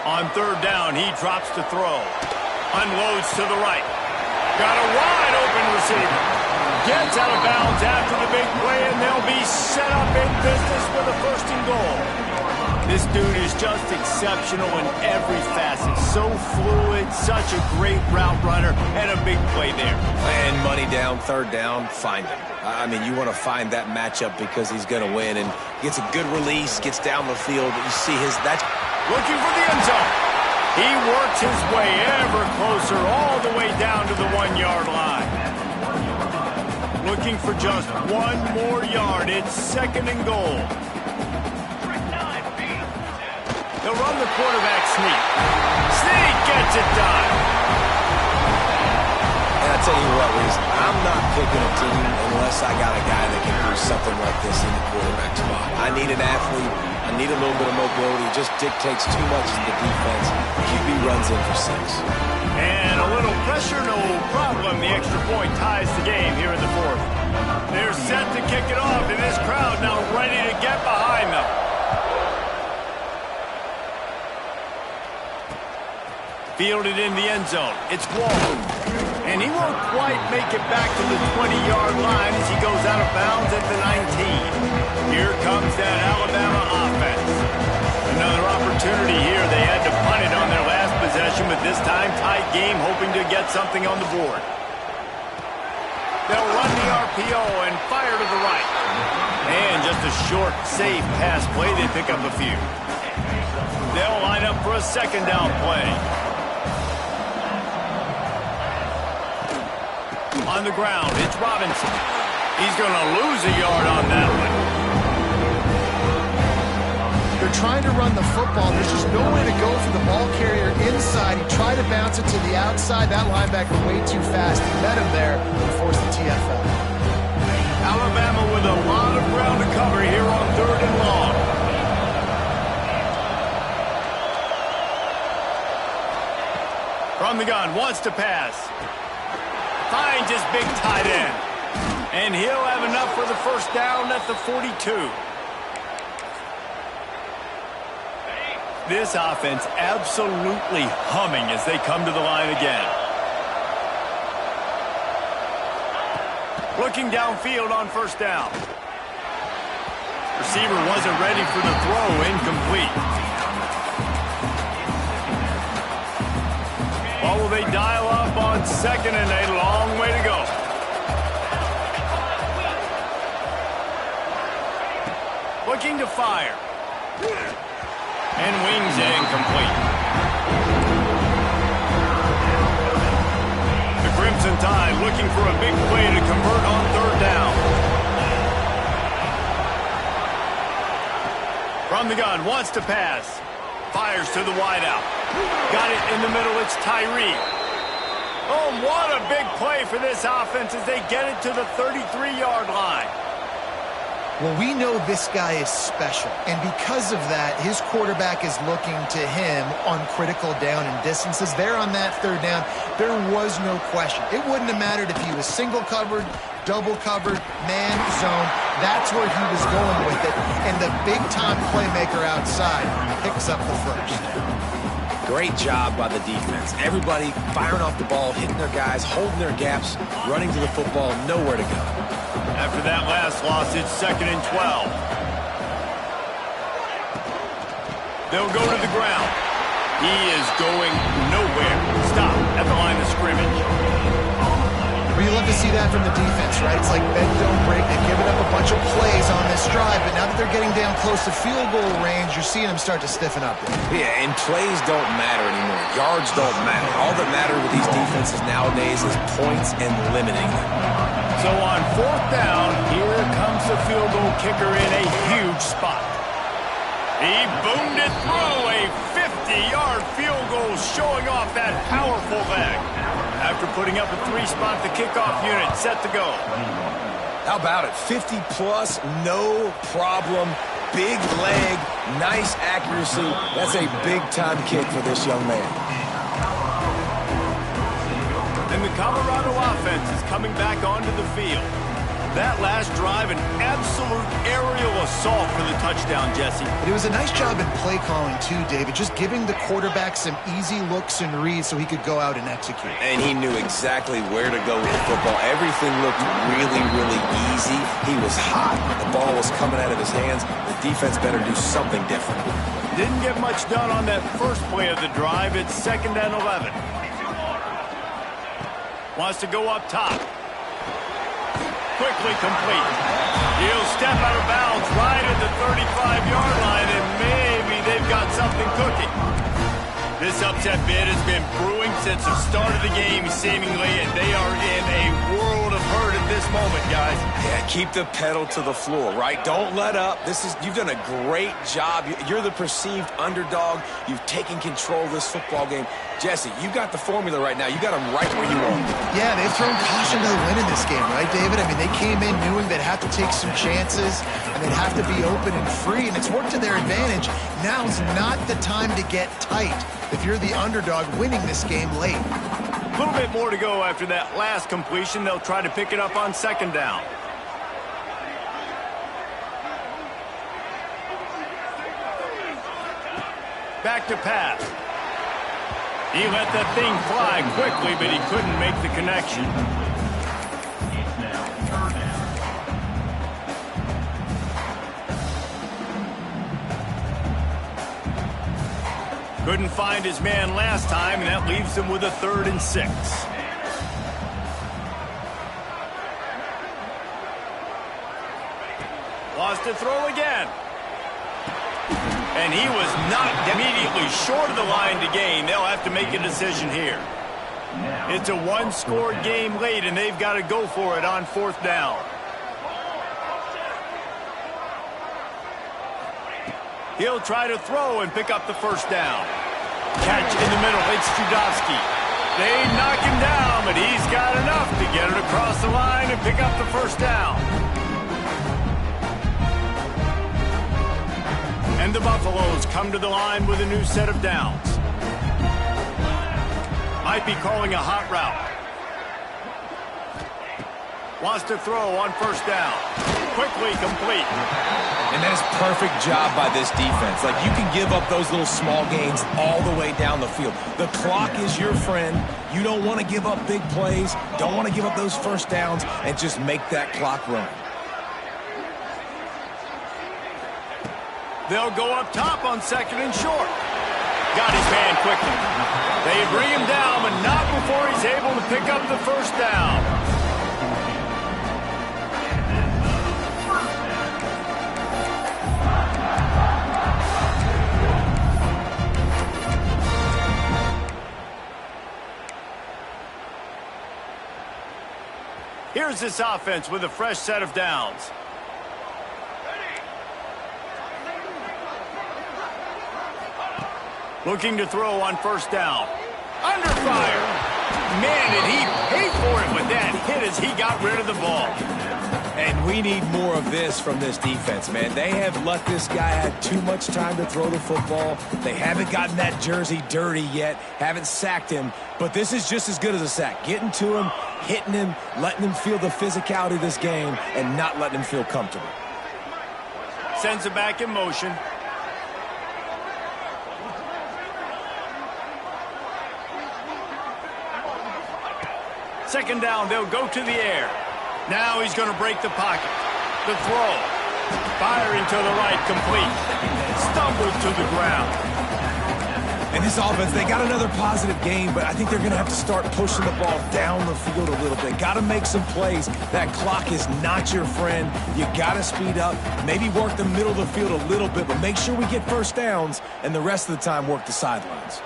Speaker 1: On third down, he drops to throw. Unloads to the right. Got a wide open receiver. Gets out of bounds after the big play, and they'll be set up in business with a 1st and goal. This dude is just exceptional in every facet. So fluid, such a great route runner, and a big play there.
Speaker 2: And money down, third down, find him. I mean, you want to find that matchup because he's going to win, and gets a good release, gets down the field. You see that's
Speaker 1: looking for the end zone. He works his way ever closer all the way down to the 1-yard line. Looking for just one more yard. It's 2nd and goal. They'll run the quarterback sneak. Sneak gets it done.
Speaker 2: And I tell you what, Reese, I'm not picking a team unless I got a guy that can do something like this in the quarterback spot. I need an athlete. I need a little bit of mobility. It just dictates too much to the defense. QB runs in for 6.
Speaker 1: And a little pressure, no problem. The extra point ties the game here in the 4th. They're set to kick it off, and this crowd now ready to get behind them. Fielded in the end zone. It's Wall. And he won't quite make it back to the 20-yard line as he goes out of bounds at the 19. Here comes that Alabama offense. Another opportunity here. They had to punt it on their last possession, but this time tight game, hoping to get something on the board. They'll run the RPO and fire to the right. And just a short, safe pass play. They pick up a few. They'll line up for a 2nd down play. On the ground, it's Robinson. He's going to lose a yard on that one.
Speaker 3: They're trying to run the football. There's just nowhere to go for the ball carrier inside. He tried to bounce it to the outside. That linebacker way too fast. He met him there and forced the TFL.
Speaker 1: Alabama with a lot of ground to cover here on 3rd and long. From the gun, wants to pass. Finds his big tight end. And he'll have enough for the 1st down at the 42. This offense absolutely humming as they come to the line again. Looking downfield on 1st down. Receiver wasn't ready for the throw, incomplete. Well, will they dial up on 2nd and a long way to go? Looking to fire. And wings incomplete. The Crimson Tide looking for a big play to convert on 3rd down. From the gun, wants to pass. Fires to the wideout. Got it in the middle, it's Tyree. Oh, what a big play for this offense as they get it to the 33-yard line.
Speaker 3: Well, we know this guy is special, and because of that, his quarterback is looking to him on critical down and distances. There on that 3rd down, there was no question. It wouldn't have mattered if he was single covered, double covered, man, zone. That's where he was going with it, and the big-time playmaker outside picks up the first.
Speaker 2: Great job by the defense. Everybody firing off the ball, hitting their guys, holding their gaps, running to the football, nowhere to go.
Speaker 1: After that last loss, it's 2nd and 12. They'll go to the ground. He is going nowhere. Stop at the line of scrimmage.
Speaker 3: Well, you love to see that from the defense, right? It's like bend, don't break. They've given up a bunch of plays on this drive, but now that they're getting down close to field goal range, you're seeing them start to stiffen up there.
Speaker 2: Yeah, and plays don't matter anymore. Yards don't matter. All that matters with these defenses nowadays is points and limiting them.
Speaker 1: So on 4th down, here comes the field goal kicker in a huge spot. He boomed it through a 50-yard field goal, showing off that powerful leg. After putting up a 3-spot, the kickoff unit set to go.
Speaker 2: How about it? 50-plus, no problem. Big leg, nice accuracy. That's a big-time kick for this young man.
Speaker 1: And the Colorado offense is coming back onto the field. That last drive, an absolute aerial assault for the touchdown, Jesse.
Speaker 3: But it was a nice job in play calling, too, David, just giving the quarterback some easy looks and reads so he could go out and execute.
Speaker 2: And he knew exactly where to go with the football. Everything looked really, really easy. He was hot. The ball was coming out of his hands. The defense better do something different.
Speaker 1: Didn't get much done on that first play of the drive. It's 2nd and 11. Wants to go up top. Quickly complete. He'll step out of bounds right at the 35-yard line, and maybe they've got something cooking. This upset bid has been brewing since the start of the game, seemingly, and they are in a world of hurt at this moment, guys.
Speaker 2: Yeah, keep the pedal to the floor, right? Don't let up. You've done a great job. You're the perceived underdog. You've taken control of this football game. Jesse, you've got the formula right now. You got them right where you want them.
Speaker 3: Yeah, they've thrown caution to the wind in this game, right, David? I mean, they came in knowing they'd have to take some chances, and they'd have to be open and free, and it's worked to their advantage. Now's not the time to get tight if you're the underdog winning this game late.
Speaker 1: A little bit more to go after that last completion. They'll try to pick it up on 2nd down. Back to pass. He let that thing fly quickly, but he couldn't make the connection. Couldn't find his man last time, and that leaves him with a 3rd and 6. Wants to throw again. And he was not immediately short of the line to gain. They'll have to make a decision here. It's a one-score game late, and they've got to go for it on 4th down. He'll try to throw and pick up the 1st down. Catch in the middle. It's Judowski. They knock him down, but he's got enough to get it across the line and pick up the 1st down. And the Buffaloes come to the line with a new set of downs. Might be calling a hot route. Wants to throw on 1st down. Quickly complete.
Speaker 2: And that is perfect job by this defense. Like, you can give up those little small gains all the way down the field. The clock is your friend. You don't want to give up big plays. Don't want to give up those 1st downs and just make that clock run.
Speaker 1: They'll go up top on 2nd and short. Got his man quickly. They bring him down, but not before he's able to pick up the first down. Here's this offense with a fresh set of downs. Looking to throw on 1st down. Under fire. Man, did he pay for it with that hit as he got rid of the ball.
Speaker 2: And we need more of this from this defense, man. They have let this guy have too much time to throw the football. They haven't gotten that jersey dirty yet, haven't sacked him, but this is just as good as a sack. Getting to him, hitting him, letting him feel the physicality of this game, and not letting him feel comfortable.
Speaker 1: Sends it back in motion. Second down, they'll go to the air. Now he's going to break the pocket. The throw. Firing to the right, complete. Stumbled to the ground.
Speaker 2: And this offense, they got another positive game, but I think they're going to have to start pushing the ball down the field a little bit. Got to make some plays. That clock is not your friend. You got to speed up. Maybe work the middle of the field a little bit, but make sure we get first downs, and the rest of the time work the sidelines.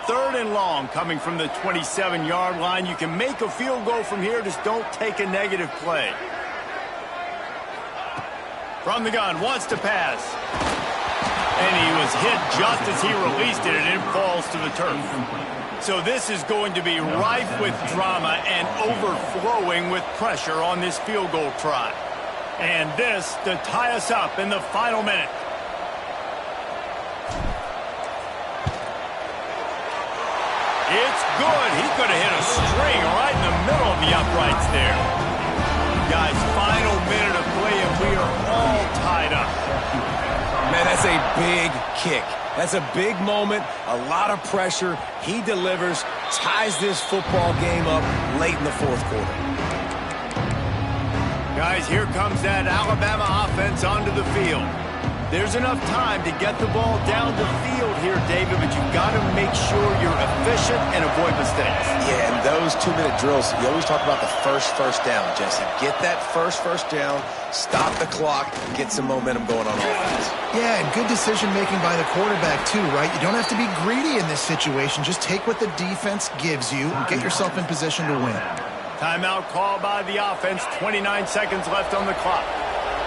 Speaker 1: 3rd and long coming from the 27-yard line. You can make a field goal from here, just don't take a negative play. From the gun, wants to pass. And he was hit just as he released it, and it falls to the turf. So this is going to be rife with drama and overflowing with pressure on this field goal try. And this to tie us up in the final minute. It's good. He could have hit a string right in the middle of the uprights there. Guys, final minute of play, and we are all tied up.
Speaker 2: Man, that's a big kick. That's a big moment, a lot of pressure. He delivers, ties this football game up late in the 4th quarter.
Speaker 1: Guys, here comes that Alabama offense onto the field. There's enough time to get the ball down the field here, David, but you've got to make sure you're efficient and avoid mistakes.
Speaker 5: Yeah, and those 2-minute drills, you always talk about the first down, Jesse. Get that first down, stop the clock, get some momentum going on offense.
Speaker 3: Yeah, and good decision-making by the quarterback, too, right? You don't have to be greedy in this situation. Just take what the defense gives you and get yourself in position to win.
Speaker 1: Timeout called by the offense. 29 seconds left on the clock.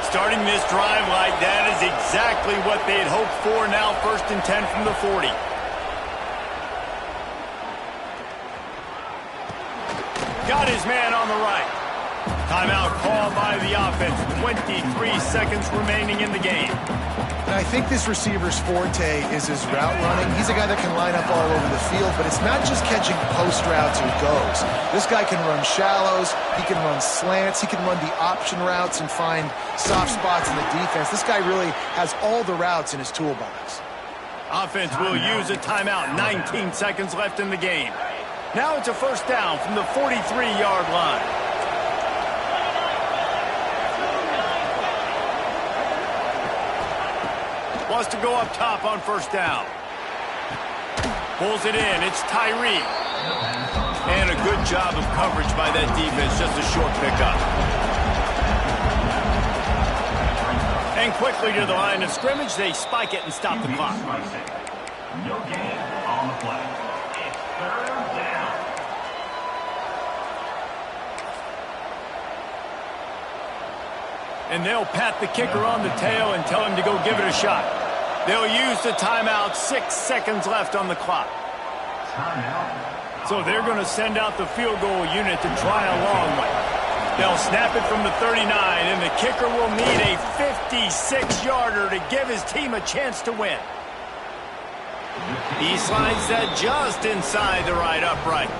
Speaker 1: Starting this drive like that is exactly what they had hoped for. Now 1st and 10 from the 40. Got his man on the right. Timeout called by the offense. 23 seconds remaining in the game.
Speaker 3: And I think this receiver's forte is his route running. He's a guy that can line up all over the field, but it's not just catching post routes or goes. This guy can run shallows, he can run slants, he can run the option routes and find soft spots in the defense. This guy really has all the routes in his toolbox.
Speaker 1: Offense will use a timeout. 19 seconds left in the game. Now it's a 1st down from the 43-yard line. Wants to go up top on 1st down. Pulls it in. It's Tyree. And a good job of coverage by that defense. Just a short pickup. And quickly to the line of scrimmage. They spike it and stop the clock.
Speaker 6: No gain on the play. It's 3rd down.
Speaker 1: And they'll pat the kicker on the tail and tell him to go give it a shot. They'll use the timeout. 6 seconds left on the clock. So they're going to send out the field goal unit to try a long one. They'll snap it from the 39, and the kicker will need a 56-yarder to give his team a chance to win. He slides that just inside the right upright.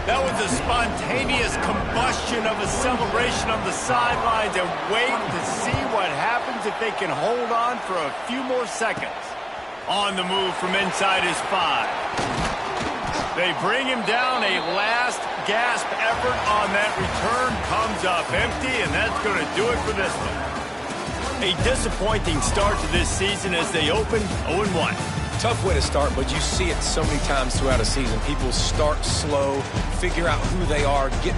Speaker 1: That was a spontaneous combustion of a celebration on the sidelines, and wait to see what happens if they can hold on for a few more seconds. On the move from inside his 5. They bring him down. A last gasp effort on that return comes up empty, and that's going to do it for this one. A disappointing start to this season as they open 0-1.
Speaker 5: Tough way to start, but you see it so many times throughout a season. People start slow, figure out who they are, get